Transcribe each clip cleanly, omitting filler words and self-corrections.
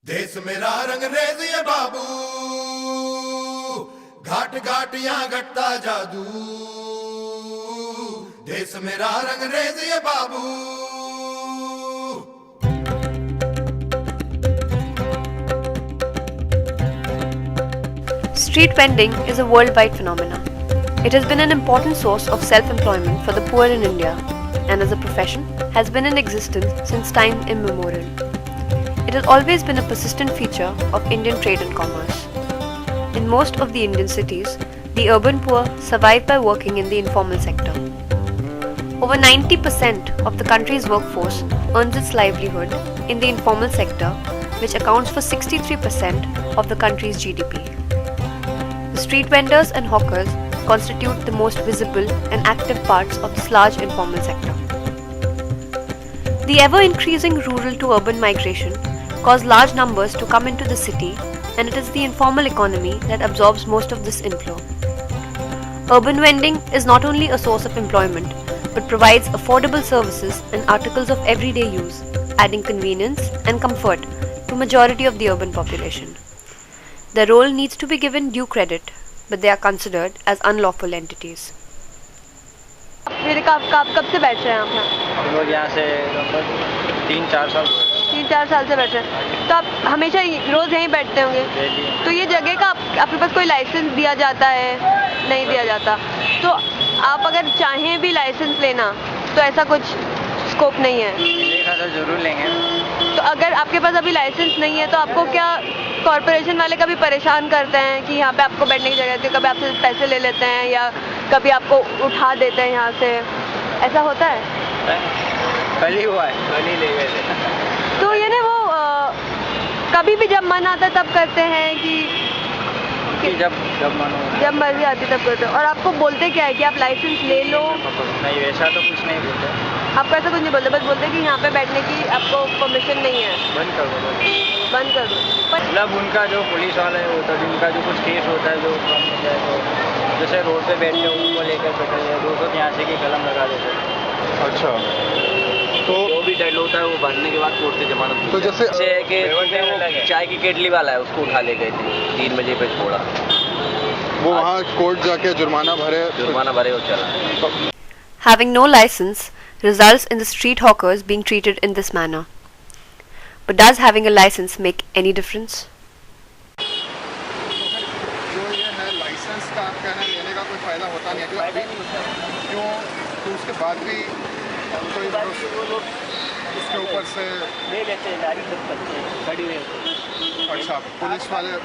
देश मेरा रंगरेज ये बाबू, घाट घाट यहाँ घटता जादू। देश मेरा रंगरेज ये बाबू। Street vending is a worldwide phenomenon. It has been an important source of self-employment for the poor in India, and as a profession has been in existence since time immemorial. It has always been a persistent feature of Indian trade and commerce. In most of the Indian cities, the urban poor survive by working in the informal sector. Over 90% of the country's workforce earns its livelihood in the informal sector, which accounts for 63% of the country's GDP. The street vendors and hawkers constitute the most visible and active parts of this large informal sector. The ever-increasing rural to urban migration caused large numbers to come into the city, and it is the informal economy that absorbs most of this inflow. Urban vending is not only a source of employment, but provides affordable services and articles of everyday use, adding convenience and comfort to majority of the urban population. Their role needs to be given due credit, but they are considered as unlawful entities. फिर कब से बैठ रहे हैं आप यहाँ? हम लोग यहाँ से लगभग 3-4 साल हुए। 3-4 साल से बैठ रहे हैं, तो आप हमेशा रोज यहीं बैठते होंगे? तो ये जगह का आपके पास कोई लाइसेंस दिया जाता है? नहीं दिया जाता। तो आप अगर चाहें भी लाइसेंस लेना तो ऐसा कुछ स्कोप नहीं है? देखा तो जरूर लेंगे। तो अगर आपके पास अभी लाइसेंस नहीं है तो आपको क्या कॉर्पोरेशन वाले कभी परेशान करते हैं कि यहाँ पे आपको बैठने की जगह है, कभी आपसे पैसे ले लेते हैं या कभी आपको उठा देते हैं यहाँ से, ऐसा होता है? कल ही हुआ है, कल ही ले गए थे। तो ये ना वो कभी भी जब मन आता तब करते हैं कि जब मर्जी आती तब करते हैं? और आपको बोलते क्या है कि आप लाइसेंस ले लो? नहीं, वैसा तो कुछ नहीं बोलते। आपको ऐसा कुछ नहीं बोलते, बस बोलते कि यहाँ पे बैठने की आपको परमिशन नहीं है, बंद कर दो, बंद कर दो। मतलब उनका जो पुलिस वाले होता है, उनका जो कुछ केस होता है, जो कम होता है, तो जैसे रोड पे बैठते हैं उनको लेकर बैठे हैं, 200 यहाँ से की कलम लगा देते हैं। अच्छा, तो जो भी डेल होता है वो भरने के बाद कोर्ट से जमानत। तो जैसे कि वो चाय की केटली वाला है, उसको उठा ले गए थे, 3 बजे पे छोड़ा, वो वहाँ कोर्ट जाके जुर्माना भरे और चला। Having no license results in the street hawkers being treated in this manner. But does having a license make any difference? जो ये है लाइसेंस का आप कहना लेने का कोई फ़ायदा होता नहीं है, क्यों? तो उसके बाद भी कोई उसके ऊपर से ले लेते हैं, गाड़ी में। अच्छा, पुलिस वाले और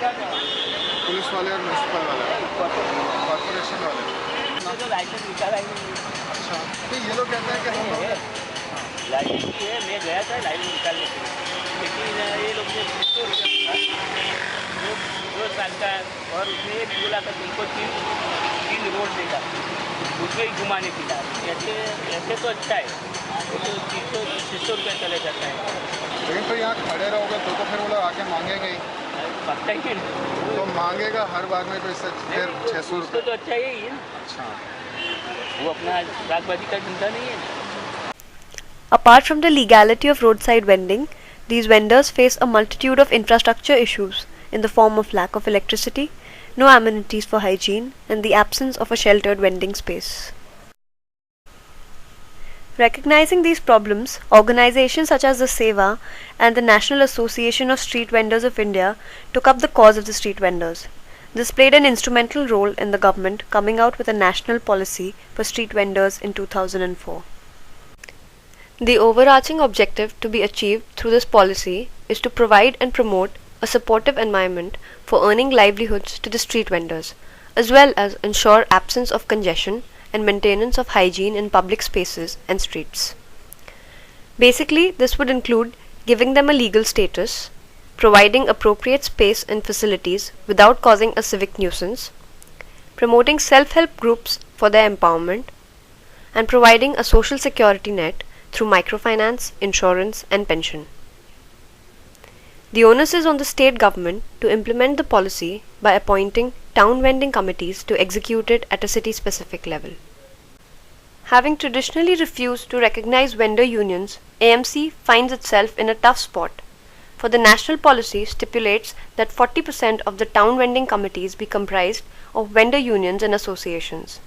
म्यूनसिपल वाले, कॉर्पोरेशन वाले। लाइसेंस निकाला ही नहीं। अच्छा, तो ये लोग कहते हैं कि हम लाइसेंस मैं गया था लाइसेंस निकालने के लिए, लेकिन ये लोग ने 2 साल का, और उसने ये बोला था तुमको 3 रोड देगा, उसमें ही घुमाने की लाए। ऐसे तो अच्छा है, तो 300-600 रुपये चले जाता है। लेकिन तो यहाँ खड़े रहोगे तो फिर वो लोग आके मांगेंगे ही, पक्का ही तो मांगेगा हर बार में, तो इससे फिर 600 रुपये तो अच्छा ही है। अच्छा, वो अपना रागबाजी का धंधा नहीं है। Apart from the legality of roadside vending, these vendors face a multitude of infrastructure issues in the form of lack of electricity, no amenities for hygiene, and the absence of a sheltered vending space. Recognizing these problems, organizations such as the SEVA and the National Association of Street Vendors of India took up the cause of the street vendors. This played an instrumental role in the government coming out with a national policy for street vendors in 2004. The overarching objective to be achieved through this policy is to provide and promote a supportive environment for earning livelihoods to the street vendors, as well as ensure absence of congestion and maintenance of hygiene in public spaces and streets. Basically, this would include giving them a legal status, providing appropriate space and facilities without causing a civic nuisance, promoting self-help groups for their empowerment, and providing a social security net through microfinance, insurance, and pension. The onus is on the state government to implement the policy by appointing town vending committees to execute it at a city-specific level. Having traditionally refused to recognize vendor unions, AMC finds itself in a tough spot for the national policy stipulates that 40% of the town vending committees be comprised of vendor unions and associations.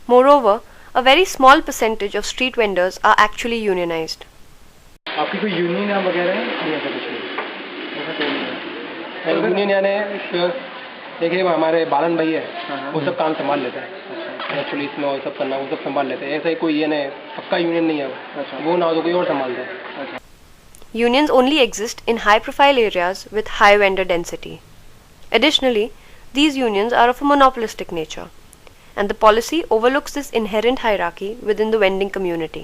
Moreover, a very small percentage of street vendors are actually unionized. आपकी कोई union या वगैरह है? नहीं, ऐसा कुछ नहीं, ऐसा कोई नहीं है। यूनियन यानी देखिए हमारे बालन भाई है, वो सब काम संभाल लेता है। एक्चुअली इसमें वो सब करना, वो सब संभाल लेते हैं। ऐसा ही कोई ये नहीं पक्का यूनियन नहीं है, वो ना हो तो कोई और संभालता है। Unions only exist in high-profile areas with high vendor density. Additionally, these unions are of a monopolistic nature, and the policy overlooks this inherent hierarchy within the vending community.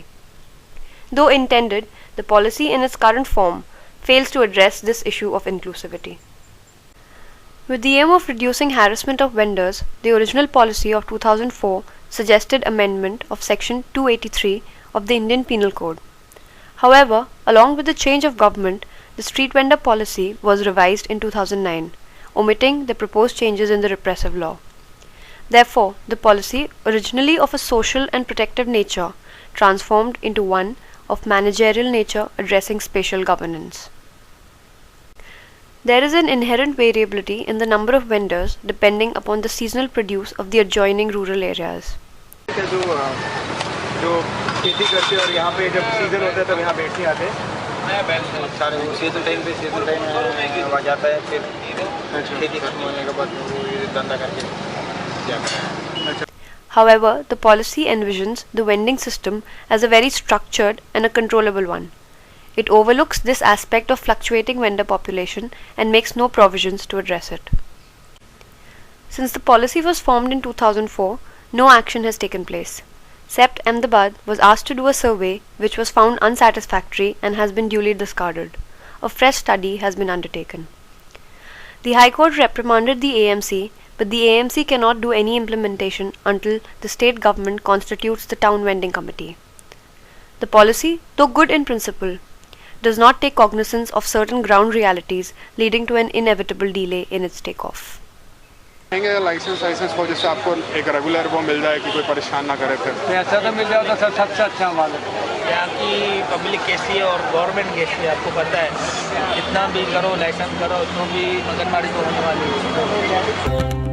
Though intended, the policy in its current form fails to address this issue of inclusivity. With the aim of reducing harassment of vendors, the original policy of 2004 suggested amendment of Section 283 of the Indian Penal Code. However, along with the change of government, the street vendor policy was revised in 2009, omitting the proposed changes in the repressive law. Therefore, the policy, originally of a social and protective nature, transformed into one of managerial nature addressing spatial governance. There is an inherent variability in the number of vendors depending upon the seasonal produce of the adjoining rural areas. जो खेती करते और यहाँ पे जब season होता है तब यहाँ बैठने आते हैं सारे सीजन टाइम पे सीजन टाइम आ जाता है, फिर खेती खत्म होने के बाद वो ये धंधा करके जाता है। However, the policy envisions the vending system as a very structured and a controllable one. It overlooks this aspect of fluctuating vendor population and makes no provisions to address it. Since the policy was formed in 2004, no action has taken place. CEPT Ahmedabad was asked to do a survey which was found unsatisfactory and has been duly discarded. A fresh study has been undertaken. The High Court reprimanded the AMC, but the AMC cannot do any implementation until the state government constitutes the town vending committee. The policy, though good in principle, does not take cognizance of certain ground realities, leading to an inevitable delay in its takeoff. License हो जिससे आपको एक regular वो मिल जाए कि कोई परेशान ना करे। फिर अच्छा तो मिल जाए तो सबसे अच्छा हमारे यहाँ की पब्लिक कैसी है और गवर्नमेंट कैसी है आपको पता है, जितना भी करो लाइसेंस करो तो भी मगनमारी तो होने वाली है।